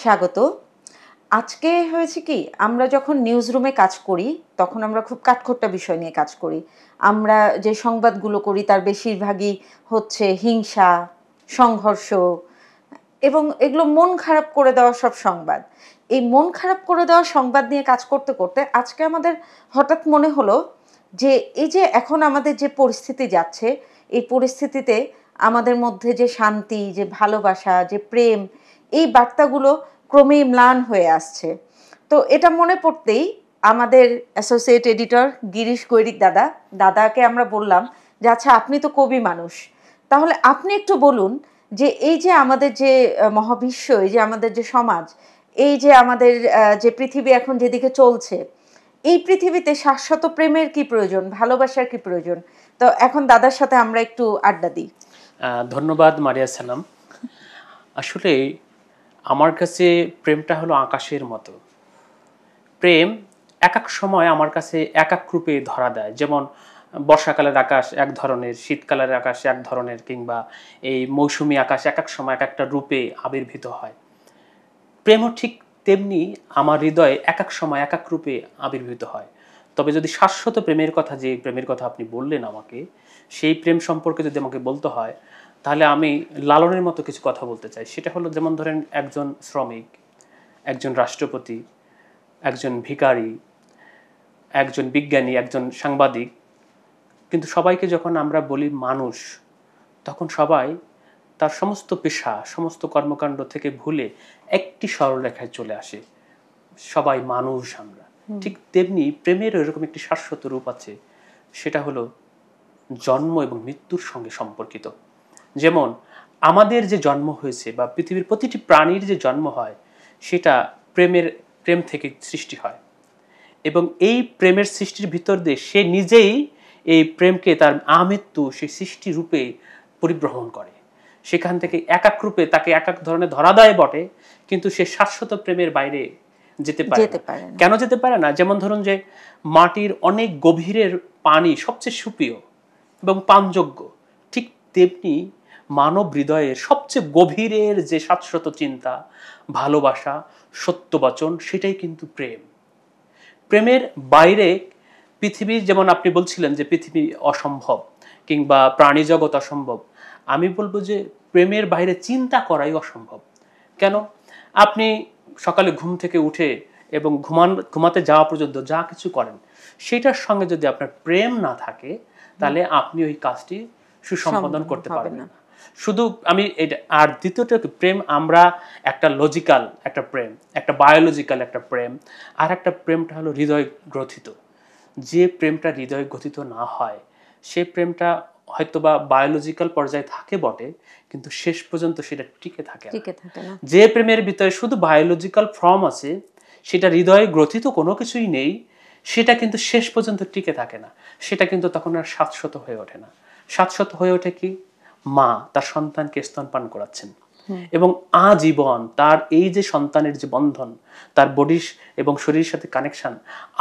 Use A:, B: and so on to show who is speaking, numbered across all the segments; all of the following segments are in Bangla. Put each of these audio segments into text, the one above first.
A: স্বাগত। আজকে হয়েছে কি, আমরা যখন নিউজ রুমে কাজ করি তখন আমরা খুব কাঠখোট্টা বিষয় নিয়ে কাজ করি। আমরা যে সংবাদগুলো করি তার বেশিরভাগই হচ্ছে হিংসা, সংঘর্ষ এবং এগুলো মন খারাপ করে দেওয়া সব সংবাদ। এই মন খারাপ করে দেওয়া সংবাদ নিয়ে কাজ করতে করতে আজকে আমাদের হঠাৎ মনে হলো যে এই যে এখন আমাদের যে পরিস্থিতি যাচ্ছে, এই পরিস্থিতিতে আমাদের মধ্যে যে শান্তি, যে ভালোবাসা, যে প্রেম, এই বার্তাগুলো ক্রমেই ম্লান হয়ে আসছে। তো এটা মনে পড়তেই আমাদের অ্যাসোসিয়েট এডিটর গিরিশ গৈরিক দাদাকে আমরা বললাম যে আচ্ছা, আপনি তো কবি মানুষ, তাহলে আপনি একটু বলুন যে এই যে আমাদের যে মহাবিশ্ব, এই যে আমাদের যে সমাজ, এই যে আমাদের যে পৃথিবী এখন যেদিকে চলছে, এই পৃথিবীতে শাশ্বত প্রেমের কি প্রয়োজন, ভালোবাসার কি প্রয়োজন। তো এখন দাদার সাথে আমরা একটু আড্ডা দিই।
B: ধন্যবাদ মারিয়া সালাম। আসলে আমার কাছে প্রেমটা হলো আকাশের মতো। প্রেম এক এক সময় আমার কাছে এক এক রূপে ধরা দেয়। যেমন বর্ষাকালের আকাশ এক ধরনের, শীতকালের আকাশ এক ধরনের, কিংবা এই মৌসুমী আকাশ এক এক সময় এক একটা রূপে আবির্ভূত হয়। প্রেমও ঠিক তেমনি আমার হৃদয়ে এক এক সময় এক এক রূপে আবির্ভূত হয়। তবে যদি শাশ্বত প্রেমের কথা, যে প্রেমের কথা আপনি বললেন আমাকে, সেই প্রেম সম্পর্কে যদি আমাকে বলতে হয়, তাহলে আমি লালনের মতো কিছু কথা বলতে চাই। সেটা হলো, যেমন ধরেন একজন শ্রমিক, একজন রাষ্ট্রপতি, একজন ভিখারি, একজন বিজ্ঞানী, একজন সাংবাদিক, কিন্তু সবাইকে যখন আমরা বলি মানুষ, তখন সবাই তার সমস্ত পেশা, সমস্ত কর্মকাণ্ড থেকে ভুলে একটি সরলরেখায় চলে আসে, সবাই মানুষ আমরা। ঠিক তেমনি প্রেমের এরকম একটি শাশ্বত রূপ আছে, সেটা হলো জন্ম এবং মৃত্যুর সঙ্গে সম্পর্কিত। যেমন আমাদের যে জন্ম হয়েছে বা পৃথিবীর প্রতিটি প্রাণীর যে জন্ম হয়, সেটা প্রেম থেকে সৃষ্টি হয়, এবং এই প্রেমের সৃষ্টির ভিতর দিয়ে সে নিজেই এই প্রেমকে তার আমৃত্যু সেই সৃষ্টি রূপে পরিগ্রহণ করে। সেখান থেকে এক এক রূপে তাকে এক এক ধরনের ধরা দেয় বটে, কিন্তু সে শাশ্বত প্রেমের বাইরে যেতে পারে না। কেন যেতে পারে না? যেমন ধরুন যে মাটির অনেক গভীরের পানি সবচেয়ে সুপ্রিয় এবং পানযোগ্য, ঠিক তেমনি মানব হৃদয়ের সবচেয়ে গভীরের যে শাশ্বত চিন্তা, ভালোবাসা, সত্যবচন, সেটাই কিন্তু প্রেম। প্রেমের বাইরে পৃথিবী, যেমন আপনি বলছিলেন যে পৃথিবী অসম্ভব কিংবা প্রাণী জগৎ অসম্ভব, আমি বলবো যে প্রেমের বাইরে চিন্তা করাই অসম্ভব। কেন? আপনি সকালে ঘুম থেকে উঠে এবং ঘুমাতে যাওয়া পর্যন্ত যা কিছু করেন, সেটার সঙ্গে যদি আপনার প্রেম না থাকে, তাহলে আপনি ওই কাজটি সুসম্পাদন করতে পারবেন না। শুধু আমি এটা। আর দ্বিতীয়টা, প্রেম আমরা একটা লজিক্যাল একটা প্রেম, একটা বায়োলজিক্যাল একটা প্রেম, আর একটা প্রেমটা হলো হৃদয় গ্রথিত। যে প্রেমটা হৃদয় গ্রথিত না হয়, সে প্রেমটা হয়তোবা বায়োলজিক্যাল পর্যায়ে থাকে বটে, কিন্তু শেষ পর্যন্ত সেটা টিকে থাকে না। যে প্রেমের ভিতরে শুধু বায়োলজিক্যাল ফর্ম আছে, সেটা হৃদয়ে গ্রথিত কোনো কিছুই নেই, সেটা কিন্তু শেষ পর্যন্ত টিকে থাকে না। সেটা কিন্তু তখন আর শাশ্বত হয়ে ওঠে না। শাশ্বত হয়ে ওঠে কি? মা তার সন্তানকে স্তনপান করাচ্ছেন, এবং আজীবন তার এই যে সন্তানের যে বন্ধন, তার বডি এবং শরীরের সাথে কানেকশন,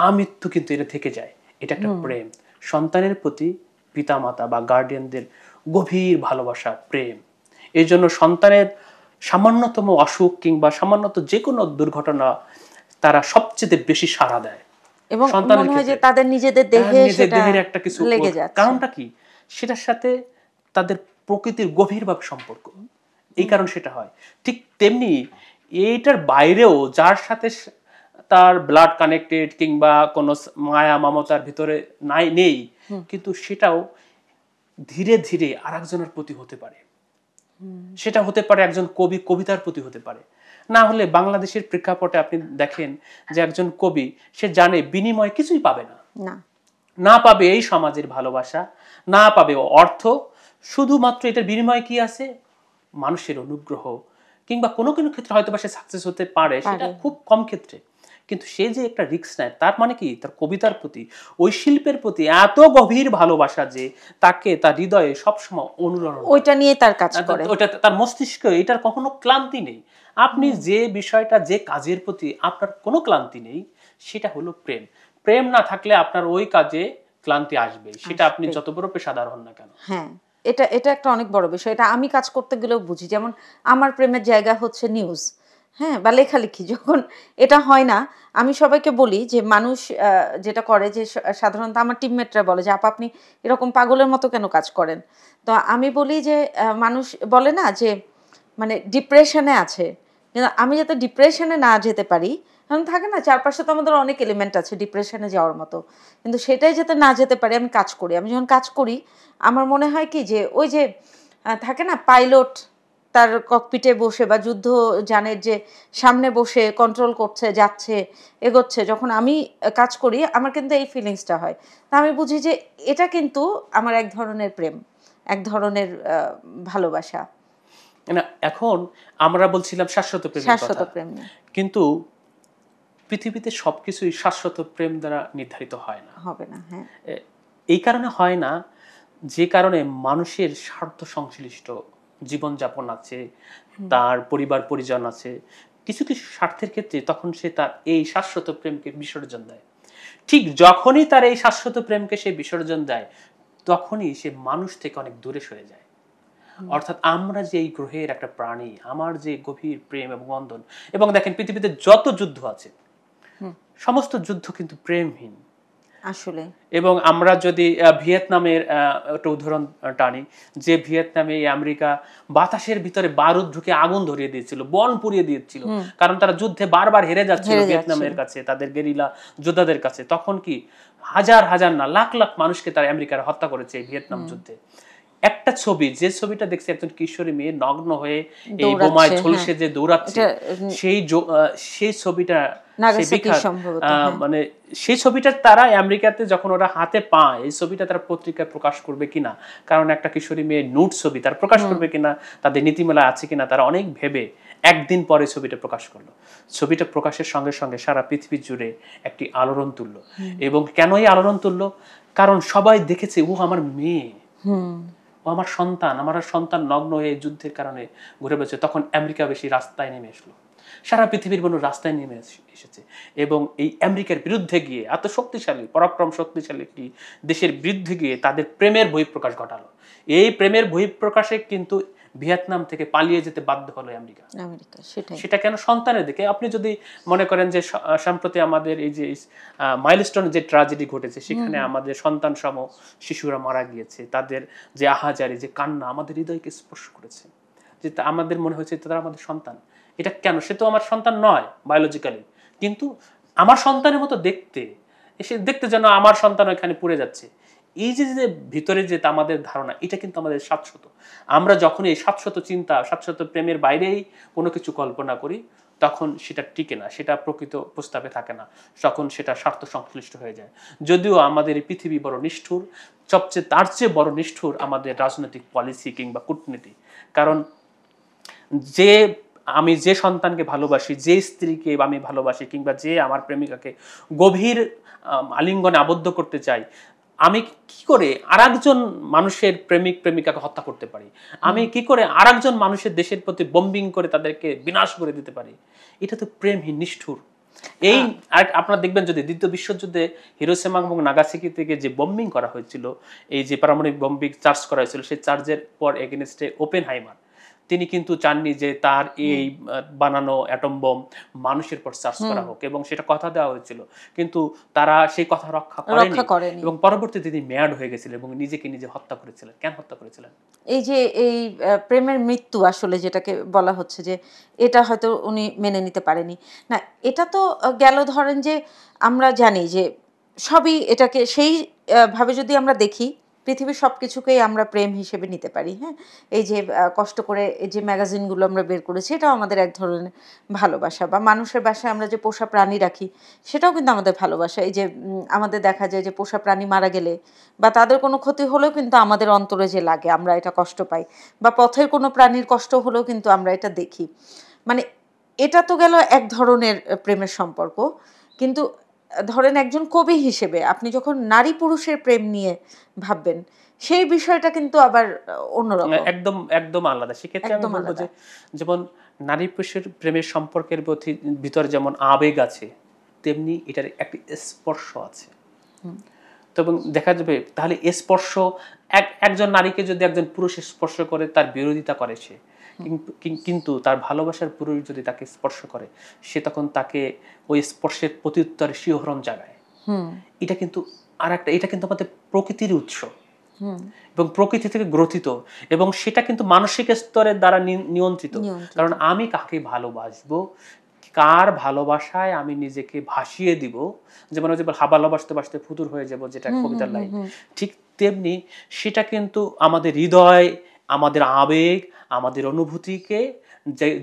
B: আমৃত্যু কিন্তু এটা থেকে যায়। এটা একটা প্রেম, সন্তানের প্রতি পিতামাতা বা গার্ডিয়ানদের গভীর ভালোবাসা, প্রেম। এই জন্য সন্তানের সামান্যতম অসুখ কিংবা সামান্যত যে কোনো দুর্ঘটনা তারা সবচেয়ে বেশি সাড়া দেয়, এবং মনে হয় যে তাদের নিজেদের দেহের একটা কিছু লেগে যায়। কারণটা কি? সেটার সাথে তাদের প্রকৃতির গভীরভাবে সম্পর্ক, এই কারণ সেটা হয়। ঠিক তেমনি এইটার বাইরেও যার সাথে তার ব্লাড কানেক্টেড কিংবা কোনো মায়া মমতার ভিতরে নেই, কিন্তু সেটাও ধীরে ধীরে আরেকজনের প্রতি হতে পারে। সেটা হতে পারে একজন কবি কবিতার প্রতি হতে পারে। না হলে বাংলাদেশের প্রেক্ষাপটে আপনি দেখেন যে একজন কবি, সে জানে বিনিময় কিছুই পাবে না পাবে এই সমাজের ভালোবাসা, না পাবে অর্থ, শুধুমাত্র এটার বিনিময় কি আছে? মানুষের অনুগ্রহ, কিংবা কোনো কোনো ক্ষেত্রে হয়তো বা সে সাকসেস হতে পারে, সেটা খুব কম ক্ষেত্রে। কিন্তু সে যে একটা রিস্ক নেয়, তার মানে কি? তার কবিতার প্রতি, ওই শিল্পের প্রতি এত গভীর ভালোবাসা যে তাকে তার হৃদয়ে সবসময় অনুরণন, ওইটা নিয়ে তার কাজ করে, ওইটা তার মস্তিষ্কে, এটার কখনো ক্লান্তি নেই। আপনি যে বিষয়টা, যে কাজের প্রতি আপনার কোনো ক্লান্তি নেই, সেটা হলো প্রেম। প্রেম না থাকলে আপনার ওই কাজে ক্লান্তি আসবে, সেটা আপনি যত বড় পেশাদার হন না কেন।
A: হ্যাঁ, এটা একটা অনেক বড় বিষয়। এটা আমি কাজ করতে গেলেও বুঝি। যেমন আমার প্রেমের জায়গা হচ্ছে নিউজ। হ্যাঁ, বা লেখালেখি যখন এটা হয় না, আমি সবাইকে বলি যে মানুষ যেটা করে যে সাধারণত আমার টিমমেটরা বলে যে আপা আপনি এরকম পাগলের মতো কেন কাজ করেন? তো আমি বলি যে মানুষ বলে না যে মানে ডিপ্রেশনে আছে। কিন্তু আমি যাতে ডিপ্রেশনে না যেতে পারি, কারণ থাকে না চারপাশে তো আমাদের অনেক এলিমেন্ট আছে ডিপ্রেশনে যাওয়ার মতো। কিন্তু সেটাই যাতে না যেতে পারি আমি কাজ করি। আমি যখন কাজ করি আমার মনে হয় কি যে ওই যে থাকে না পাইলট তার ককপিটে বসে বা যুদ্ধযানের যে সামনে বসে কন্ট্রোল করছে, যাচ্ছে, এগোচ্ছে। যখন আমি কাজ করি আমার কিন্তু এই ফিলিংসটা হয়। তো আমি বুঝি যে এটা কিন্তু আমার এক ধরনের প্রেম, এক ধরনের ভালোবাসা।
B: না এখন আমরা বলছিলাম শাশ্বত প্রেমের
A: শাশ্বত
B: কথা।
A: প্রেম নিয়ে
B: কিন্তু পৃথিবীতে সবকিছুই শাশ্বত প্রেম দ্বারা নির্ধারিত হয় না।
A: হবে না। হ্যাঁ,
B: এই কারণে হয় না, যে কারণে মানুষের স্বার্থ সংশ্লিষ্ট জীবনযাপন আছে, তার পরিবার পরিজন আছে। কিছু কিছু স্বার্থের ক্ষেত্রে তখন সে তার এই শাশ্বত প্রেমকে বিসর্জন দেয়। ঠিক যখনই তার এই শাশ্বত প্রেমকে সে বিসর্জন দেয়, তখনই সে মানুষ থেকে অনেক দূরে সরে যায়। অর্থাৎ আমরা যে এই গ্রহের একটা প্রাণী, আমার যে গভীর প্রেম এবং বন্ধন, এবং দেখেন পৃথিবীতে যত যুদ্ধ আছে সমস্ত যুদ্ধ কিন্তু প্রেমহীন।
A: আসলে
B: এবং আমরা যদি ভিয়েতনামের একটা উদাহরণ টানি, যে ভিয়েতনামে আমেরিকা বাতাসের ভিতরে বারুদ ঢুকে আগুন ধরিয়ে দিয়েছিল, বন পুড়িয়ে দিয়েছিল, কারণ তারা যুদ্ধে বারবার হেরে যাচ্ছিল ভিয়েতনামের কাছে, তাদের গেরিলা যোদ্ধাদের কাছে। তখন কি হাজার হাজার না লাখ লাখ মানুষকে তারা আমেরিকার হত্যা করেছে এই ভিয়েতনাম যুদ্ধে। একটা ছবি, যে ছবিটা দেখছি একজন কিশোরী মেয়ে নগ্ন হয়ে এই বোমায় ঝলসে যে দৌড়াচ্ছে, সেই ছবিটা মানে সেই ছবিটা তারা আমেরিকাতে যখন ওরা হাতে পায়, এই ছবিটা তারা পত্রিকায় প্রকাশ করবে কিনা, কারণ একটা কিশোরী মেয়ে নুট ছবি তারা প্রকাশ করবে কিনা, তাদের নীতিমালা আছে কিনা, তারা অনেক ভেবে একদিন পরে ছবিটা প্রকাশ করলো। ছবিটা প্রকাশের সঙ্গে সঙ্গে সারা পৃথিবী জুড়ে একটি আলোড়ন তুললো। এবং কেন এই আলোড়ন তুললো? কারণ সবাই দেখেছে ও আমার মেয়ে, ও আমার সন্তান, আমার সন্তান নগ্ন হয়ে যুদ্ধের কারণে ঘুরে বেড়াচ্ছে। তখন আমেরিকা বেশি রাস্তায় নেমে আসলো, সারা পৃথিবীর মানুষ রাস্তায় নেমে এসেছে এবং এই আমেরিকার বিরুদ্ধে গিয়ে, এত শক্তিশালী পরাক্রম শক্তিশালী একটি দেশের বিরুদ্ধে গিয়ে তাদের প্রেমের বহিঃপ্রকাশ ঘটালো। এই প্রেমের বহিঃপ্রকাশে কিন্তু ভিয়েতনাম থেকে পালিয়ে যেতে বাধ্য হলো আমেরিকা। সেটা কেন? সন্তানের দিকে। আপনি যদি মনে করেন যে সম্প্রতি আমাদের এই যে মাইলস্টোন যে ট্র্যাজেডি ঘটেছে, সেখানে আমাদের সন্তান সম শিশুরা মারা গিয়েছে, তাদের যে আহাজারি, যে কান্না আমাদের হৃদয়কে স্পর্শ করেছে, যে আমাদের মনে হয়েছে তারা আমাদের সন্তান। এটা কেন? সে তো আমার সন্তান নয় বায়োলজিক্যালি, কিন্তু আমার সন্তানের মতো দেখতে, এসে দেখতে যেন আমার সন্তান ওখানে পুড়ে যাচ্ছে। এই যে যে ভিতরে যে আমাদের ধারণা, এটা কিন্তু আমাদের শাশ্বত। আমরা যখন এই শাশ্বত চিন্তা, শাশ্বত প্রেমের বাইরেই কোনো কিছু কল্পনা করি, তখন সেটা টিকে না, সেটা প্রকৃত প্রস্তাবে থাকে না, তখন সেটা স্বার্থ সংশ্লিষ্ট হয়ে যায়। যদিও আমাদের এই পৃথিবী বড় নিষ্ঠুর, সবচেয়ে তার চেয়ে বড় নিষ্ঠুর আমাদের রাজনৈতিক পলিসি কিংবা কূটনীতি। কারণ আমি যে সন্তানকে ভালোবাসি, যে স্ত্রীকে আমি ভালোবাসি, কিংবা যে আমার প্রেমিকাকে গভীর আলিঙ্গনে আবদ্ধ করতে চাই, আমি কি করে আরেকজন মানুষের প্রেমিক প্রেমিকাকে হত্যা করতে পারি? আমি কি করে আরেকজন মানুষের দেশের প্রতি বম্বিং করে তাদেরকে বিনাশ করে দিতে পারি? এটা তো প্রেমহীন, নিষ্ঠুর। এই আপনারা দেখবেন যদি দ্বিতীয় বিশ্বযুদ্ধে হিরোশিমা এবং নাগাসাকি থেকে যে বম্বিং করা হয়েছিল, এই যে পারমাণবিক বম্বিং চার্জ করা হয়েছিল, সেই চার্জের পর এগেইনস্টে ওপেনহাইমার তিনি কিন্তু চাননি যে তার এই বানানো অ্যাটম বোম মানুষের পর চার্জ করা হোক, এবং সেটা কথা দেওয়া হয়েছিল, কিন্তু তারা সেই কথা রক্ষা করেনি এবং পরবর্তীতে তিনি ম্যাড হয়ে গেছিলেন এবং নিজেকে নিজে হত্যা করেছিলেন। কেন হত্যা করেছিলেন?
A: এই যে এই প্রেমের মৃত্যু আসলে যেটাকে বলা হচ্ছে যে এটা হয়তো উনি মেনে নিতে পারেনি। না, এটা তো গেল ধরেন যে আমরা জানি যে সবই এটাকে সেই ভাবে যদি আমরা দেখি, পৃথিবীর সব কিছুকেই আমরা প্রেম হিসেবে নিতে পারি। হ্যাঁ, এই যে কষ্ট করে এই যে ম্যাগাজিনগুলো আমরা বের করেছি, এটাও আমাদের এক ধরনের ভালোবাসা। বা মানুষের বাসায় আমরা যে পোষা প্রাণী রাখি, সেটাও কিন্তু আমাদের ভালোবাসা। এই যে আমাদের দেখা যায় যে পোষা প্রাণী মারা গেলে বা তাদের কোনো ক্ষতি হলেও কিন্তু আমাদের অন্তরে যে লাগে, আমরা এটা কষ্ট পাই। বা পথের কোনো প্রাণীর কষ্ট হলেও কিন্তু আমরা এটা দেখি। মানে এটা তো গেল এক ধরনের প্রেমের সম্পর্ক। কিন্তু ধরেন একজন কবি হিসেবে আপনি যখন নারী পুরুষের প্রেম নিয়ে ভাববেন, সেই বিষয়টা কিন্তু আবার অন্যরকম,
B: একদম একদম আলাদা। সেক্ষেত্রে আমি বলবো যে যেমন নারী পুরুষের প্রেমের সম্পর্কের ভিতরে যেমন আবেগ আছে, তেমনি এটার একটি স্পর্শ আছে। তো এবং দেখা যাবে তাহলে স্পর্শ, একজন নারীকে যদি একজন পুরুষ স্পর্শ করে, তার বিরোধিতা করে সে, কিন্তু তার ভালোবাসার পুরুষ যদি তাকে স্পর্শ করে, সে তখন তাকে ওই স্পর্শের প্রত্যুত্তরে শিহরণ জাগায়। এটা কিন্তু এটা কিন্তু আমাদের প্রকৃতির উৎস এবং প্রকৃতি থেকে গ্রথিত, এবং সেটা কিন্তু মানসিক স্তরের দ্বারা নিয়ন্ত্রিত। কারণ আমি কাকে ভালোবাসবো, কার ভালোবাসায় আমি নিজেকে ভাসিয়ে দিব, যেমন ওই যে ভালোবাসতে বাসতে ফুতুর হয়ে যাব, যেটা কবিতার লাইন, ঠিক তেমনি সেটা কিন্তু আমাদের হৃদয়, আমাদের আবেগ, আমাদের অনুভূতিকে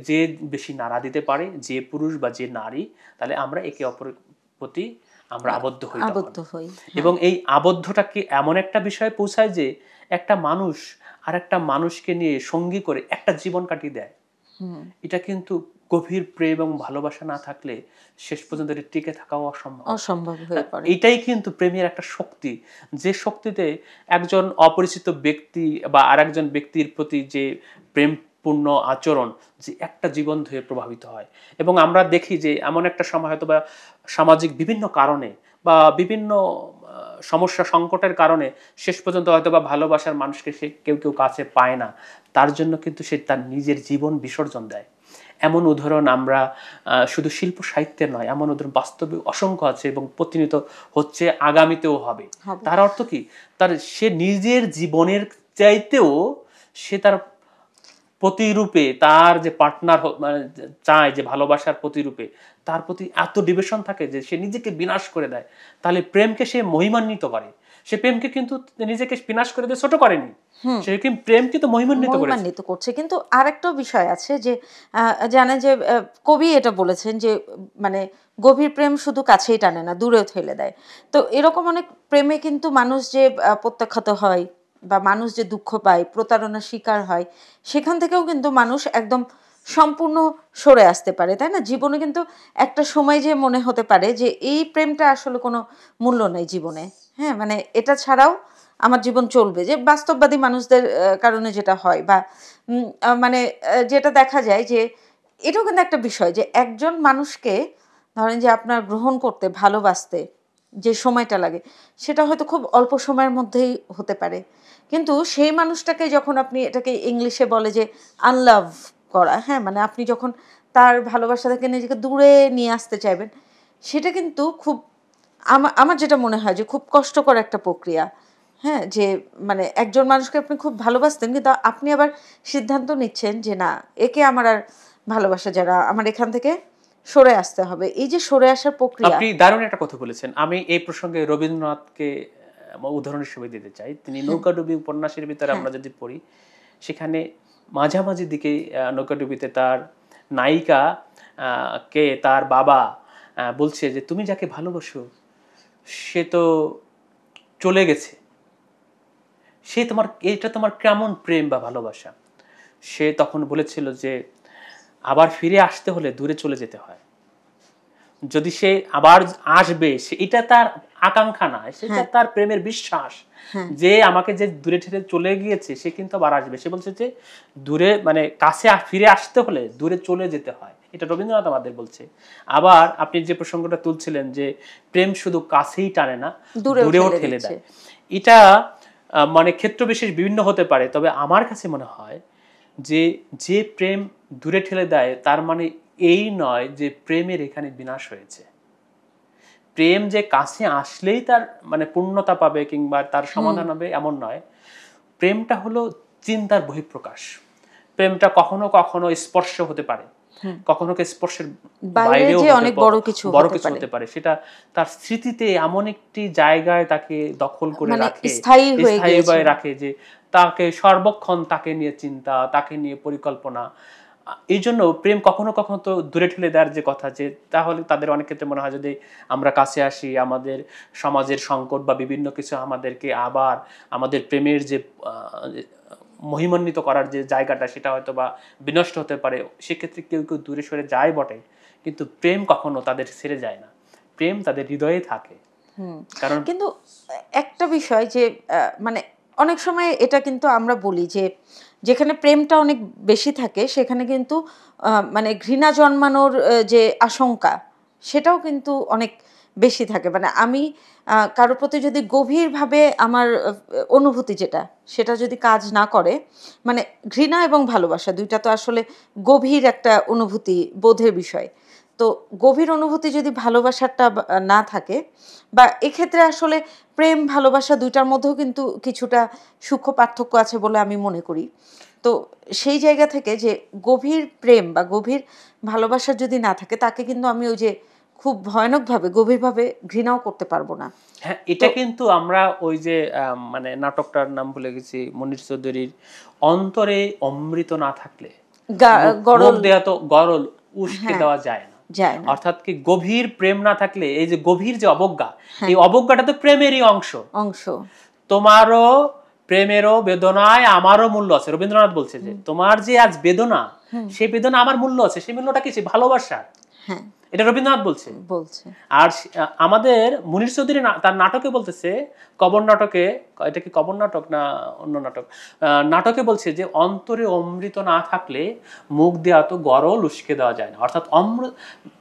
B: যে বেশি নাড়া দিতে পারে, যে পুরুষ বা যে নারী, তাহলে আমরা একে অপরের প্রতি আমরা আবদ্ধ হই। এবং এই আবদ্ধটাকে এমন একটা বিষয়ে পৌঁছায় যে একটা মানুষ আর একটা মানুষকে নিয়ে সঙ্গী করে একটা জীবন কাটিয়ে দেয়। এটা কিন্তু গভীর প্রেম এবং ভালোবাসা না থাকলে শেষ পর্যন্ত টিকে থাকাও অসম্ভব হয়ে পড়ে। এটাই কিন্তু প্রেমের একটা শক্তি, যে শক্তিতে একজন অপরিচিত ব্যক্তি বা আরেকজন ব্যক্তির প্রতি যে প্রেমপূর্ণ আচরণ, যে একটা জীবন ধরে প্রভাবিত হয়। এবং আমরা দেখি যে এমন একটা সময় হয়তো বা সামাজিক বিভিন্ন কারণে বা বিভিন্ন সমস্যা সংকটের কারণে শেষ পর্যন্ত হয়তো বা ভালোবাসার মানুষকে সে কেউ কাছে পায় না, তার জন্য কিন্তু সে তার নিজের জীবন বিসর্জন দেয়। এমন উদাহরণ আমরা শুধু শিল্প সাহিত্যের নয়, এমন উদাহরণ বাস্তবে অসংখ্য আছে এবং প্রতিনিয়ত হচ্ছে, আগামীতেও হবে। তার অর্থ কি, সে নিজের জীবনের চাইতেও সে তার প্রতিরূপে, তার যে পার্টনার চায়, যে ভালোবাসার প্রতিরূপে তার প্রতি এত ডিভোশন থাকে যে সে নিজেকে বিনাশ করে দেয়। তাহলে প্রেমকে সে মহিমান্বিত করে। সে প্রেমকে কিন্তু নিজেকে বিনাশ করে দিয়ে ছোট করেনি, সে কিন্তু প্রেমকে তো মহিমান্বিত
A: করছে। কিন্তু আরেকটা বিষয় আছে যে জানেন যে কবি এটা বলেছেন যে মানে গভীর প্রেম শুধু কাছেই টানে না, দূরেও ঠেলে দেয়। তো এরকম অনেক প্রেমে কিন্তু মানুষ যে প্রত্যাখ্যাত হয় বা মানুষ যে দুঃখ পায়, প্রতারণার শিকার হয়, সেখান থেকেও কিন্তু মানুষ একদম সম্পূর্ণ সরে আসতে পারে, তাই না? জীবনে কিন্তু একটা সময় যে মনে হতে পারে যে এই প্রেমটা আসলে কোনো মূল্য নেই জীবনে, হ্যাঁ, মানে এটা ছাড়াও আমার জীবন চলবে, যে বাস্তববাদী মানুষদের কারণে যেটা হয়, বা মানে যেটা দেখা যায় যে এটাও কিন্তু একটা বিষয় যে একজন মানুষকে ধরেন যে আপনার গ্রহণ করতে, ভালোবাসতে যে সময়টা লাগে সেটা হয়তো খুব অল্প সময়ের মধ্যেই হতে পারে, কিন্তু সেই মানুষটাকে যখন আপনি, এটাকে ইংলিশে বলে যে আনলাভ করা, হ্যাঁ, মানে আপনি যখন তার ভালোবাসা থেকে নিজেকে দূরে নিয়ে আসতে চাইবেন, সেটা কিন্তু খুব আমার যেটা মনে হয় যে খুব কষ্টকর একটা প্রক্রিয়া। হ্যাঁ, যে মানে একজন মানুষকে আপনি খুব ভালোবাসতেন, কিন্তু আপনি আবার সিদ্ধান্ত নিচ্ছেন যে না, একে আমার আর ভালোবাসা যারা, আমার এখান থেকে সরে আসতে হবে। এই যে সরে আসার প্রক্রিয়া,
B: আপনি দারুণ একটা কথা বলেছেন। আমি এই প্রসঙ্গে রবীন্দ্রনাথকে উদাহরণ হিসেবে দিতে চাই। তিনি নৌকাডুবি উপন্যাসের ভিতরে আমরা যদি পড়ি, সেখানে মাঝামাঝি দিকে নৌকাডুবিতে তার নায়িকা কে তার বাবা বলছে যে তুমি যাকে ভালোবাসো সে তো চলে গেছে, এটা তোমার কেমন প্রেম বা ভালোবাসা। সে তখন বলেছিল যে আবার ফিরে আসতে হলে দূরে চলে যেতে হয়, যদি সে আবার আসবে এটা তার আকাঙ্ক্ষা না, সেটা তার প্রেমের বিশ্বাস যে আমাকে যে দূরে ঠেলে চলে গিয়েছে সে কিন্তু আবার আসবে। সে বলছে যে দূরে মানে কাছে ফিরে আসতে হলে দূরে চলে যেতে হয়, এটা রবীন্দ্রনাথ আমাদের বলছে। আবার আপনি যে প্রসঙ্গটা তুলছিলেন যে প্রেম শুধু কাছেই টানে না, দূরেও ঠেলে দেয়, এটা মানে ক্ষেত্র বিশেষ বিভিন্ন হতে পারে। তবে আমার কাছে মনে হয় যে প্রেম দূরে ঠেলে দেয় তার মানে এই নয় যে প্রেমের এখানে বিনাশ হয়েছে। প্রেম যে কাছে আসলেই তার মানে পূর্ণতা পাবে কিংবা তার সমাধান হবে এমন নয়। প্রেমটা হলো চিন্তার বহিঃপ্রকাশ। প্রেমটা কখনো কখনো স্পর্শ হতে পারে, কখনো স্পর্শের বাইরেও অনেক বড় কিছু হতে পারে। সেটা তার স্মৃতিতে এমন একটি জায়গায় তাকে দখল করে রাখে, স্থায়ী হয়ে রাখে যে তাকে সর্বক্ষণ তাকে নিয়ে চিন্তা, তাকে নিয়ে পরিকল্পনা। এই জন্য প্রেম কখনো কখনো তো দূরে ঠেলে দেওয়ার যে কথা, যে তাহলে তাদের অনেক ক্ষেত্রে মনে হয় যদি আমরা কাছে আসি, আমাদের সমাজের সংকট বা বিভিন্ন কিছু আমাদেরকে আবার আমাদের প্রেমের যে মহিমান্বিত করার যে জায়গাটা সেটা হয়তো বা বিনষ্ট হতে পারে। সেক্ষেত্রে কেউ দূরে সরে যায় বটে, কিন্তু প্রেম কখনো তাদের ছেড়ে যায় না, প্রেম তাদের হৃদয়ে থাকে।
A: কারণ কিন্তু একটা বিষয় যে মানে অনেক সময় এটা কিন্তু আমরা বলি যে যেখানে প্রেমটা অনেক বেশি থাকে সেখানে কিন্তু মানে ঘৃণা জন্মানোর যে আশঙ্কা সেটাও কিন্তু অনেক বেশি থাকে। মানে আমি কারো প্রতি যদি গভীরভাবে আমার অনুভূতি যেটা, সেটা যদি কাজ না করে, মানে ঘৃণা এবং ভালোবাসা ২ টা তো আসলে গভীর একটা অনুভূতি, বোধের বিষয়। তো গভীর অনুভূতি যদি ভালোবাসাটা না থাকে, বা এক্ষেত্রে আসলে প্রেম ভালোবাসা ২ টার মধ্যেও কিন্তু কিছুটা সূক্ষ্ম পার্থক্য আছে বলে আমি মনে করি। তো সেই জায়গা থেকে যে গভীর প্রেম বা গভীর ভালোবাসা যদি না থাকে, তাকে কিন্তু আমি ওই যে খুব ভয়ানকভাবে গভীরভাবে ঘৃণাও করতে পারবো না।
B: হ্যাঁ,
A: তো
B: এটা কিন্তু আমরা ওই যে মানে নাটকটার নাম ভুলে গেছি, মনির চৌধুরীর, অন্তরে অমৃত না থাকলে মুখ
A: গরল
B: দেয়া তো গরল উস্কে
A: হ্যাঁ,
B: দেওয়া যায় না।
A: যায় না।
B: অর্থাৎ কি গভীর প্রেম না থাকলে এই যে গভীর যে অবজ্ঞা,
A: হ্যাঁ,
B: এই অবজ্ঞাটা তো প্রেমেরই অংশ।
A: অংশ।
B: তোমারও প্রেমেরও বেদনায় আমারও মূল্য আছে। রবীন্দ্রনাথ বলছে যে তোমার যে আজ বেদনা, সেই বেদনা আমার মূল্য আছে। সেই মূল্যটা কি? ভালোবাসা।
A: হ্যাঁ,
B: এটা রবীন্দ্রনাথ বলছে।
A: বলছে।
B: আর আমাদের মুনির চৌধুরী তার নাটকে বলতেছে, কবর নাটকে, এটা কি কবর নাটক না অন্য নাটক, নাটকে বলছে যে অন্তরে অমৃত না থাকলে মুখ দেওয়া তো গরল উস্কে দেওয়া যায় না। অর্থাৎ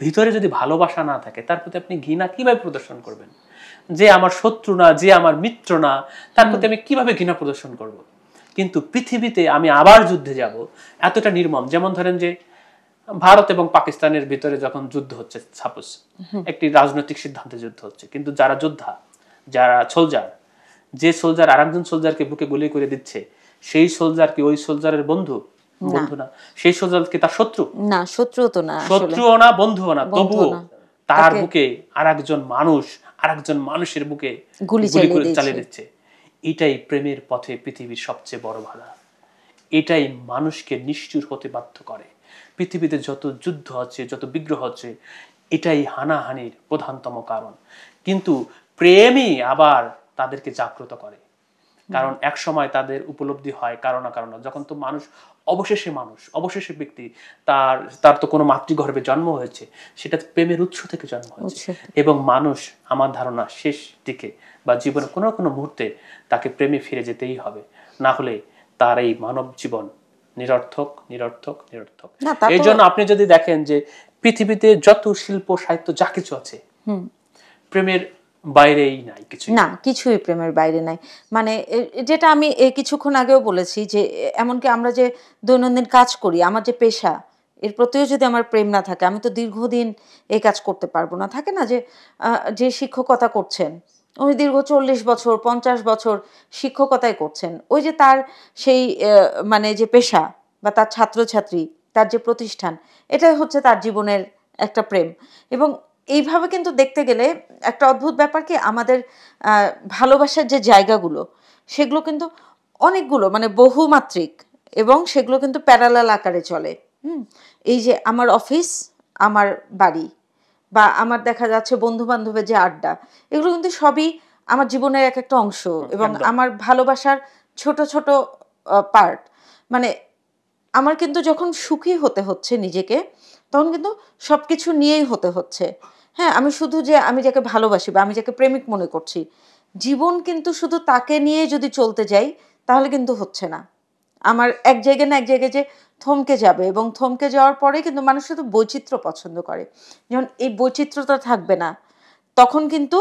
B: ভিতরে যদি ভালোবাসা না থাকে, তার প্রতি আপনি ঘৃণা কিভাবে প্রদর্শন করবেন? যে আমার শত্রু না, যে আমার মিত্র না, তার প্রতি আমি কিভাবে ঘৃণা প্রদর্শন করব? কিন্তু পৃথিবীতে আমি আবার যুদ্ধে যাব, এতটা নির্মম। যেমন ধরেন যে ভারত এবং পাকিস্তানের ভিতরে যখন যুদ্ধ হচ্ছে, সাপোজ একটি রাজনৈতিক সিদ্ধান্তে যুদ্ধ হচ্ছে, কিন্তু যারা যোদ্ধা, যারা সোলজার, যে সোলজার আরেকজন সোলজারকে বুকে গুলি করে দিচ্ছে, সেই সোলজার কি ওই সোলজারের বন্ধু? বন্ধু না। সেই সোলজার কি তার শত্রু?
A: না, শত্রুও তো না,
B: শত্রুও না, বন্ধুও না। তবুও তার বুকে আরেকজন মানুষের বুকে
A: গুলি
B: চালিয়ে দিচ্ছে। এটাই প্রেমের পথে পৃথিবীর সবচেয়ে বড় বাধা। এটাই মানুষকে নিষ্ঠুর হতে বাধ্য করে। পৃথিবীতে যত যুদ্ধ হচ্ছে, যত বিগ্রহ হচ্ছে, এটাই হানাহানির প্রধানতম কারণ। কিন্তু প্রেমই আবার তাদেরকে জাগ্রত করে। কারণ এক সময় তাদের উপলব্ধি হয় কারণ না কারণ, যখন তো মানুষ অবশেষে ব্যক্তি, তার তো কোনো মাতৃগর্ভে জন্ম হয়েছে, সেটা প্রেমের উৎস থেকে জন্ম হয়েছে। এবং মানুষ, আমার ধারণা, শেষ দিকে বা জীবনে কোনো কোনো মুহূর্তে তাকে প্রেমে ফিরে যেতেই হবে, না হলে তার এই মানব জীবন নিরর্থক। এই জন্য আপনি যদি দেখেন যে পৃথিবীতে যত শিল্প সাহিত্য যা কিছু আছে, প্রেমের বাইরেই নাই কিছু
A: না, কিছুই প্রেমের বাইরে নাই। মানে যেটা আমি কিছুক্ষণ আগেও বলেছি যে এমনকি আমরা যে দৈনন্দিন কাজ করি, আমার যে পেশা, এর প্রতিও যদি আমার প্রেম না থাকে, আমি তো দীর্ঘদিন এই কাজ করতে পারবো না। থাকে না যে শিক্ষকতা করছেন, উনি দীর্ঘ 40 বছর 50 বছর শিক্ষকতাই করছেন। ওই যে তার সেই মানে যে পেশা বা তার ছাত্রছাত্রী, তার যে প্রতিষ্ঠান, এটাই হচ্ছে তার জীবনের একটা প্রেম। এবং এইভাবে কিন্তু দেখতে গেলে একটা অদ্ভুত ব্যাপার কি, আমাদের ভালোবাসার যে জায়গাগুলো, সেগুলো কিন্তু অনেকগুলো, মানে বহুমাত্রিক, এবং সেগুলো কিন্তু প্যারালাল আকারে চলে। এই যে আমার অফিস, আমার বাড়ি, বা আমার দেখা যাচ্ছে বন্ধু বান্ধবের যে আড্ডা, এগুলো কিন্তু সবই আমার জীবনের এক একটা অংশ, এবং আমার ভালোবাসার ছোট ছোট পার্ট। মানে আমার কিন্তু যখন সুখী হতে হচ্ছে নিজেকে, তখন কিন্তু সব কিছু নিয়েই হতে হচ্ছে। হ্যাঁ, আমি শুধু যে আমি যাকে ভালোবাসি বা আমি যাকে প্রেমিক মনে করছি, জীবন কিন্তু শুধু তাকে নিয়ে যদি চলতে যাই, তাহলে কিন্তু হচ্ছে না। আমার এক জায়গায় না এক জায়গায় যে থমকে যাবে, এবং থমকে যাওয়ার পরে কিন্তু মানুষ শুধু বৈচিত্র্য পছন্দ করে। যখন এই বৈচিত্র্যটা থাকবে না, তখন কিন্তু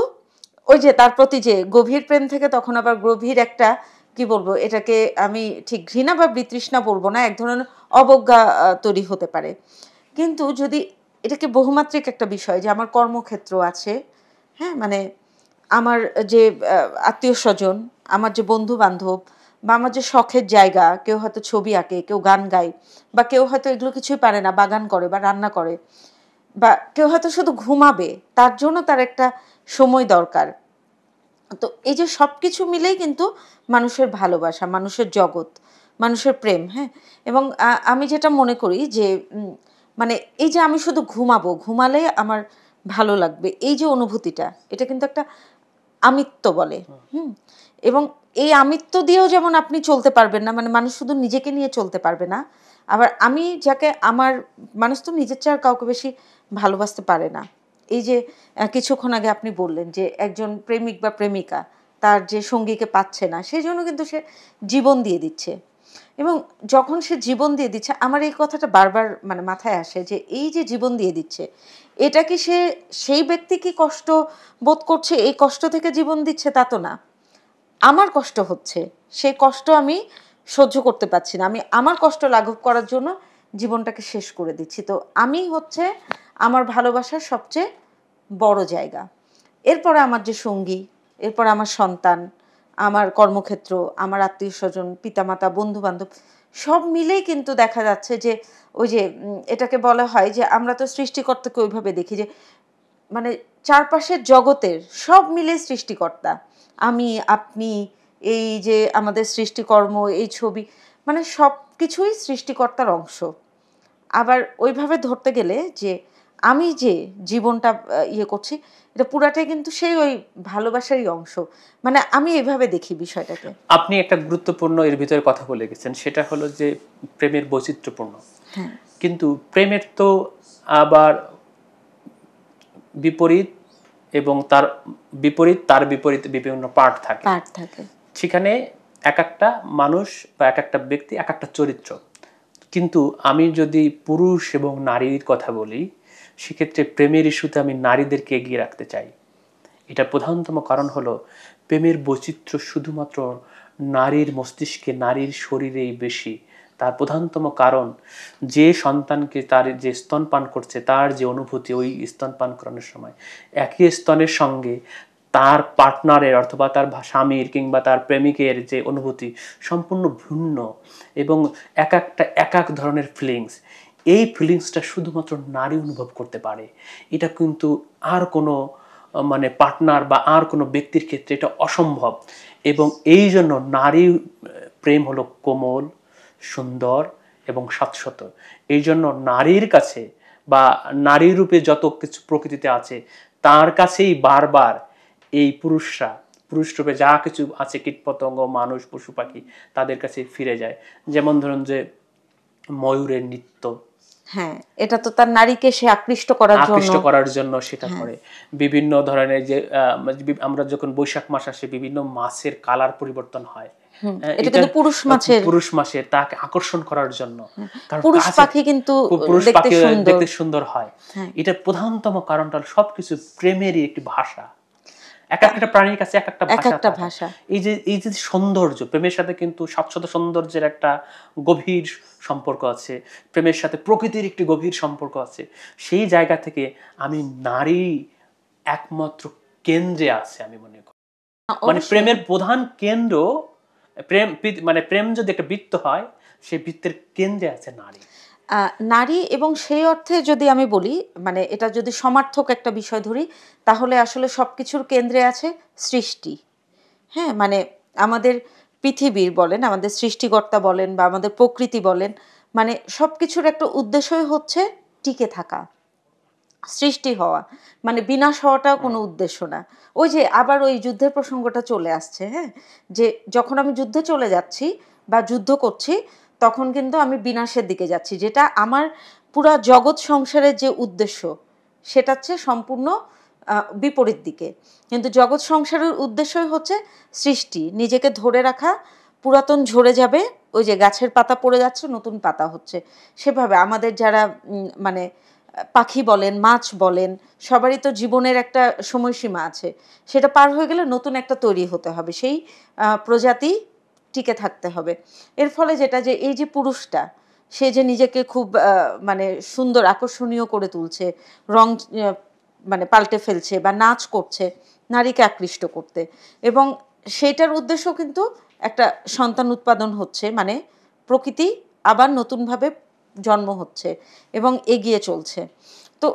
A: ওই যে তার প্রতি যে গভীর প্রেম থেকে তখন আবার গভীর একটা, কি বলবো এটাকে, আমি ঠিক ঘৃণা বা বিতৃষ্ণা বলবো না, এক ধরনের অবজ্ঞা তৈরি হতে পারে। কিন্তু যদি এটাকে বহুমাত্রিক একটা বিষয়, যে আমার কর্মক্ষেত্র আছে, হ্যাঁ, মানে আমার যে আত্মীয় স্বজন, আমার যে বন্ধু বান্ধব, বা আমার যে শখের জায়গা, কেউ হয়তো ছবি আঁকে, কেউ গান গায়, বা কেউ হয়তো এগুলো কিছুই পারে না, বাগান করে বা রান্না করে, বা কেউ হয়তো শুধু ঘুমাবে, তার জন্য তার একটা সময় দরকার। তো এই যে সব কিছু মিলেই কিন্তু মানুষের ভালোবাসা, মানুষের জগৎ, মানুষের প্রেম। হ্যাঁ, এবং আমি যেটা মনে করি যে মানে এই যে আমি শুধু ঘুমালে আমার ভালো লাগবে, এই যে অনুভূতিটা, এটা কিন্তু একটা আমিত্ব বলে। এবং এই আমিত্ব দিয়েও যেমন আপনি চলতে পারবেন না, মানে মানুষ শুধু নিজেকে নিয়ে চলতে পারবে না। আবার আমি যাকে আমার, মানুষ তো নিজের চেয়ে আর কাউকে বেশি ভালোবাসতে পারে না। এই যে কিছুক্ষণ আগে আপনি বললেন যে একজন প্রেমিক বা প্রেমিকা তার যে সঙ্গীকে পাচ্ছে না, সেই জন্য কিন্তু সে জীবন দিয়ে দিচ্ছে। এবং যখন সে জীবন দিয়ে দিচ্ছে, আমার এই কথাটা বারবার মানে মাথায় আসে যে এই যে জীবন দিয়ে দিচ্ছে, এটা কি সেই ব্যক্তি কি কষ্ট বোধ করছে, এই কষ্ট থেকে জীবন দিচ্ছে তা তো না। আমার কষ্ট হচ্ছে, সেই কষ্ট আমি সহ্য করতে পারছি না, আমি আমার কষ্ট লাঘব করার জন্য জীবনটাকে শেষ করে দিচ্ছি। তো আমি হচ্ছে আমার ভালোবাসার সবচেয়ে বড় জায়গা। এরপরে আমার যে সঙ্গী, এরপর আমার সন্তান, আমার কর্মক্ষেত্র, আমার আত্মীয় স্বজন, পিতামাতা, বন্ধু বান্ধব, সব মিলেই কিন্তু দেখা যাচ্ছে যে ওই যে এটাকে বলা হয় যে আমরা তো সৃষ্টিকর্তাকে ওইভাবে দেখি যে মানে চারপাশের জগতের সব মিলে সৃষ্টিকর্তা, আমি আপনি, এই যে আমাদের সৃষ্টিকর্ম, এই ছবি, মানে সব কিছুই সৃষ্টিকর্তার অংশ। আবার ওইভাবে ধরতে গেলে যে আমি যে জীবনটা ইয়ে করছি, এটা পুরাটাই কিন্তু সেই ওই ভালোবাসারই অংশ। মানে আমি এইভাবে দেখি বিষয়টাকে।
B: আপনি একটা গুরুত্বপূর্ণ এর ভিতরে কথা বলে গেছেন, সেটা হলো যে প্রেমের বৈচিত্র্যপূর্ণ।
A: হ্যাঁ,
B: কিন্তু প্রেমের তো আবার বিপরীত এবং তার বিপরীত বিভিন্ন পার্ট থাকে। সেখানে এক একটা মানুষ বা এক একটা ব্যক্তি এক একটা চরিত্র। কিন্তু আমি যদি পুরুষ এবং নারীর কথা বলি, সেক্ষেত্রে প্রেমের ইস্যুতে আমি নারীদেরকে এগিয়ে রাখতে চাই। এটা প্রধানতম কারণ হলো প্রেমের বৈচিত্র্য শুধুমাত্র নারীর মস্তিষ্কে, নারীর শরীরেই বেশি। তার প্রধানতম কারণ যে সন্তানকে তার যে স্তনপান করছে, তার যে অনুভূতি ওই স্তনপান করানোর সময়, একই স্তনের সঙ্গে তার পার্টনারের অথবা তার স্বামীর কিংবা তার প্রেমিকের যে অনুভূতি সম্পূর্ণ ভিন্ন এবং এক এক ধরনের ফিলিংস। এই ফিলিংসটা শুধুমাত্র নারী অনুভব করতে পারে। এটা কিন্তু আর কোনো মানে পার্টনার বা আর কোনো ব্যক্তির ক্ষেত্রে এটা অসম্ভব। এবং এই জন্য নারী প্রেম হলো কোমল, সুন্দর এবং শাশ্বত। এই জন্য নারীর কাছে বা নারী রূপে যত কিছু প্রকৃতিতে আছে, তার কাছেই বারবার এই পুরুষ রূপে যা কিছু আছে, কীটপতঙ্গ, মানুষ, পশু পাখি, তাদের কাছে ফিরে যায়। যেমন ধরুন যে ময়ূরের নৃত্য,
A: হ্যাঁ, এটা তো তার নারীকে সে আকৃষ্ট করার জন্য
B: সেটা করে। বিভিন্ন ধরনের যে আমরা যখন বৈশাখ মাস আসে, বিভিন্ন মাছের কালার পরিবর্তন হয়,
A: এটা কিন্তু
B: পুরুষ মাছের তাকে আকর্ষণ করার জন্য।
A: কারণ পুরুষ পাখি কিন্তু
B: দেখতে সুন্দর হয়। এটা প্রধানতম কারণটা সবকিছু প্রেমেরই একটি ভাষা। এক একটা প্রাণীর কাছে এক একটা ভাষা। এই যে সৌন্দর্য, প্রেমের সাথে কিন্তু শাশ্বত সৌন্দর্যের একটা গভীর সম্পর্ক আছে, প্রেমের সাথে প্রকৃতির একটি গভীর সম্পর্ক আছে। সেই জায়গা থেকে আমি নারী একমাত্র কেন্দ্রে আছে আমি মনে করি। মানে প্রেমের প্রধান কেন্দ্র, প্রেম যদি একটা বৃত্ত হয়, সেই বৃত্তের কেন্দ্রে আছে
A: নারী। এবং সেই অর্থে যদি আমি বলি, মানে এটা যদি সমার্থক একটা বিষয় ধরি, তাহলে আসলে সবকিছুর কেন্দ্রে আছে সৃষ্টি। হ্যাঁ, মানে আমাদের পৃথিবীর বলেন, আমাদের সৃষ্টিকর্তা বলেন, বা আমাদের প্রকৃতি বলেন, মানে সবকিছুর একটা উদ্দেশ্যই হচ্ছে টিকে থাকা, সৃষ্টি হওয়া। মানে বিনাশ হওয়াটাও কোনো উদ্দেশ্য না। ওই যে আবার ওই যুদ্ধের প্রসঙ্গটা চলে আসছে। হ্যাঁ, যে যখন আমি যুদ্ধে চলে যাচ্ছি বা যুদ্ধ করছি, তখন কিন্তু আমি বিনাশের দিকে যাচ্ছি, যেটা আমার পুরা জগৎ সংসারের যে উদ্দেশ্য, সেটা হচ্ছে সম্পূর্ণ বিপরীত দিকে। কিন্তু জগৎ সংসারের উদ্দেশ্যই হচ্ছে সৃষ্টি, নিজেকে ধরে রাখা। পুরাতন ঝরে যাবে, ওই যে গাছের পাতা পড়ে যাচ্ছে, নতুন পাতা হচ্ছে। সেভাবে আমাদের যারা মানে পাখি বলেন, মাছ বলেন, সবারই তো জীবনের একটা সময়সীমা আছে। সেটা পার হয়ে গেলে নতুন একটা তৈরি হতে হবে, সেই প্রজাতি টিকে থাকতে হবে। এর ফলে যেটা, যে এই যে পুরুষটা, সে যে নিজেকে খুব মানে সুন্দর, আকর্ষণীয় করে তুলছে, রং মানে পাল্টে ফেলছে বা নাচ করছে নারীকে আকৃষ্ট করতে, এবং সেইটার উদ্দেশ্য কিন্তু একটা সন্তান উৎপাদন হচ্ছে, মানে প্রকৃতি আবার নতুনভাবে জন্ম হচ্ছে এবং এগিয়ে চলছে। তো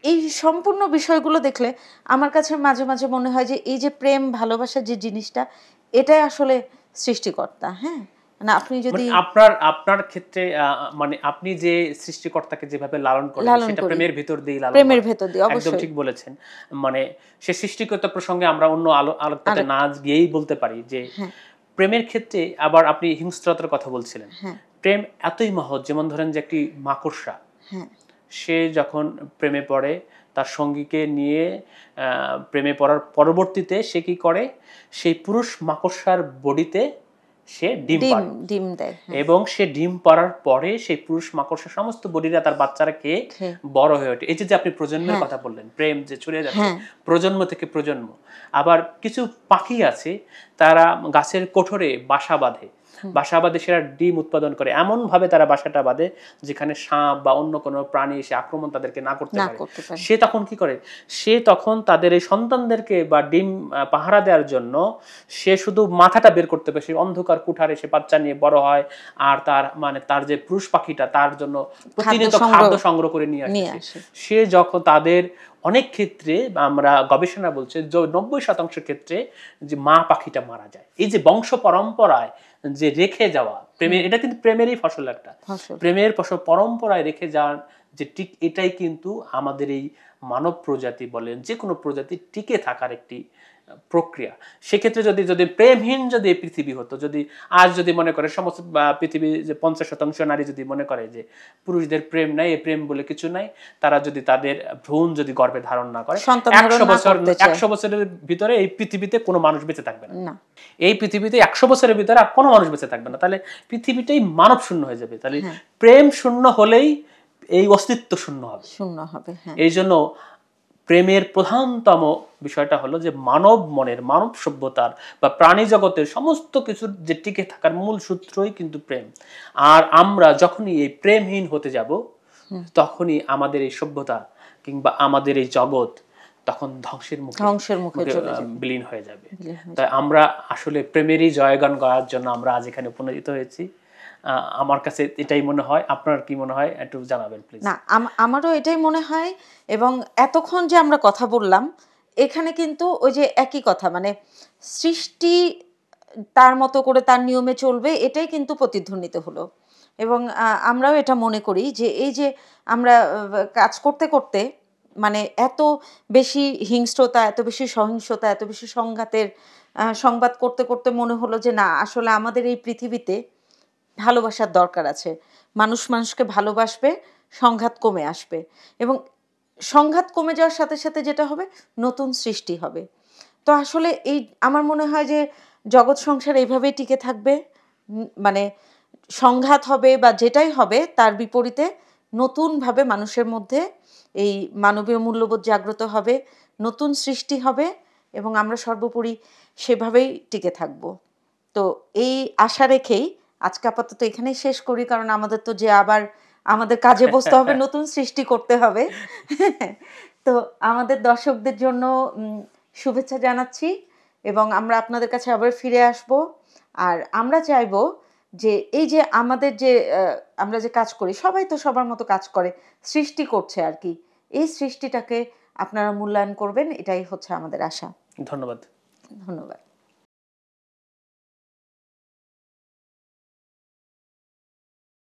A: এই সম্পূর্ণ বিষয়গুলো দেখলে আমার কাছে মাঝে মাঝে মনে হয় যে এই যে প্রেম ভালোবাসা যে জিনিসটা, এটাই আসলে সৃষ্টিকর্তা। হ্যাঁ, মানে আপনি যদি
B: আপনার ক্ষেত্রে মানে আপনি যে সৃষ্টিকর্তাকে যেভাবে লালন করেন, সেটা প্রেমের ভিতর দিয়ে লালন,
A: প্রেমের ভিতর দিয়ে,
B: একদম ঠিক বলেছেন। মানে সে সৃষ্টিকর্তা প্রসঙ্গে আমরা অন্য আলোচনাতে না গিয়েই বলতে পারি যে প্রেমের ক্ষেত্রে আবার আপনি হিংস্রতার কথা বলছিলেন। প্রেম এতই মহৎ, যেমন ধরেন যে একটি মাকড়সা, সে যখন প্রেমে পড়ে, তার সঙ্গীকে নিয়ে প্রেমে পড়ার পরবর্তীতে সে কি করে, সেই পুরুষ মাকড়সার বডিতে সে ডিম
A: ডিম
B: পাড়ে
A: ডিম দেয়।
B: এবং সে ডিম পাড়ার পরে সেই পুরুষ মাকড়সা সমস্ত বডিরা তার বাচ্চারা খেয়ে বড় হয়ে ওঠে। এই যে আপনি প্রজন্মের কথা বললেন, প্রেম যে ছড়িয়ে যাচ্ছে প্রজন্ম থেকে প্রজন্ম। আবার কিছু পাখি আছে তারা গাছের কোঠরে বাসা বাঁধে, বাসা বাঁধে সেটা ডিম উৎপাদন করে, এমন ভাবে তারা বাসাটা বাঁধে যেখানে সাপ বা অন্য কোনো প্রাণী এসে আক্রমণ তাদেরকে না করতে পারে। সে তখন কি করে, সে তখন তাদের এই সন্তানদেরকে বা ডিম পাহারা দেওয়ার জন্য সে শুধু মাথাটা বের করতে পারে, সে অন্ধকার কুঠারে সে বাচ্চা নিয়ে বড় হয়, আর তার মানে তার যে পুরুষ পাখিটা তার জন্য প্রতিনিয়ত খাদ্য সংগ্রহ করে নিয়ে আসে। সে যখন তাদের অনেক ক্ষেত্রে আমরা গবেষণা বলছে যে 90% ক্ষেত্রে যে মা পাখিটা মারা যায়। এই যে বংশ পরম্পরায় যে রেখে যাওয়া প্রেমের, এটা কিন্তু প্রেমেরই ফসল, একটা প্রেমের ফসল পরম্পরায় রেখে যাওয়ার যে ঠিক এটাই কিন্তু আমাদের এই মানব প্রজাতি বলেন যে কোনো প্রজাতি টিকে থাকার একটি প্রক্রিয়া। সেক্ষেত্রে যদি যদি প্রেমহীন যদি এই পৃথিবী হতো, যদি আজ যদি মনে করে সমস্ত পৃথিবী যে 50% নারী যদি মনে করে যে পুরুষদের প্রেম নাই, এই প্রেম বলে কিছু নাই, তারা যদি তাদের ভ্রূণ যদি গর্ভে ধারণ না করে, 100 বছরের ভিতরে এই পৃথিবীতে কোনো মানুষ বেঁচে থাকবে না। এই পৃথিবীতে 100 বছরের ভিতরে আর কোনো মানুষ বেঁচে থাকবে না। তাহলে পৃথিবীটাই মানব শূন্য হয়ে যাবে। তাহলে প্রেম শূন্য হলেই এই অস্তিত্ব শূন্য হবে। এই জন্য প্রেমের প্রধানতম বিষয়টা হলো যে মানব মনের, মানব সভ্যতার বা প্রাণী জগতের সমস্ত কিছুর যে টিকে থাকার মূল সূত্রই কিন্তু প্রেম। আর আমরা যখনই এই প্রেমহীন হতে যাব তখনই আমাদের এই সভ্যতা কিংবা আমাদের এই জগৎ তখন ধ্বংসের মুখে বিলীন হয়ে যাবে। তাই আমরা আসলে প্রেমেরই জয়গান গাওয়ার জন্য আমরা আজ এখানে উপনীত হয়েছি। আমার কাছে এটাই মনে হয়। আপনার কি মনে হয় একটু জানাবেন প্লিজ।
A: না, আমারও এটাই মনে হয়। এবং এতক্ষণ যে আমরা কথা বললাম এখানে কিন্তু ওই যে একই কথা, মানে সৃষ্টি তার মতো করে তার নিয়মে চলবে, এটাই কিন্তু প্রতিধ্বনিত হলো। এবং আমরাও এটা মনে করি যে এই যে আমরা কাজ করতে করতে মানে এত বেশি হিংস্রতা, এত বেশি সহিংসতা, এত বেশি সংঘাতের সংবাদ করতে করতে মনে হলো যে না, আসলে আমাদের এই পৃথিবীতে ভালোবাসার দরকার আছে। মানুষ মানুষকে ভালোবাসবে, সংঘাত কমে আসবে। এবং সংঘাত কমে যাওয়ার সাথে সাথে যেটা হবে, নতুন সৃষ্টি হবে। তো আসলে এই আমার মনে হয় যে জগৎ সংসার এইভাবেই টিকে থাকবে। মানে সংঘাত হবে বা যেটাই হবে তার বিপরীতে নতুনভাবে মানুষের মধ্যে এই মানবীয় মূল্যবোধ জাগ্রত হবে, নতুন সৃষ্টি হবে এবং আমরা সর্বোপরি সেভাবেই টিকে থাকব। তো এই আশা রেখেই আজকে আপাতত এখানেই শেষ করি, কারণ আমাদের তো যে আবার আমাদের কাজে বসতে হবে, নতুন সৃষ্টি করতে হবে। তো আমাদের দর্শকদের জন্য শুভেচ্ছা জানাচ্ছি এবং আমরা আপনাদের কাছে আবার ফিরে আসব। আর আমরা চাইবো যে এই যে আমাদের যে আমরা যে কাজ করি, সবাই তো সবার মতো কাজ করে, সৃষ্টি করছে আর কি, এই সৃষ্টিটাকে আপনারা মূল্যায়ন করবেন, এটাই হচ্ছে আমাদের আশা।
B: ধন্যবাদ।
A: ধন্যবাদ।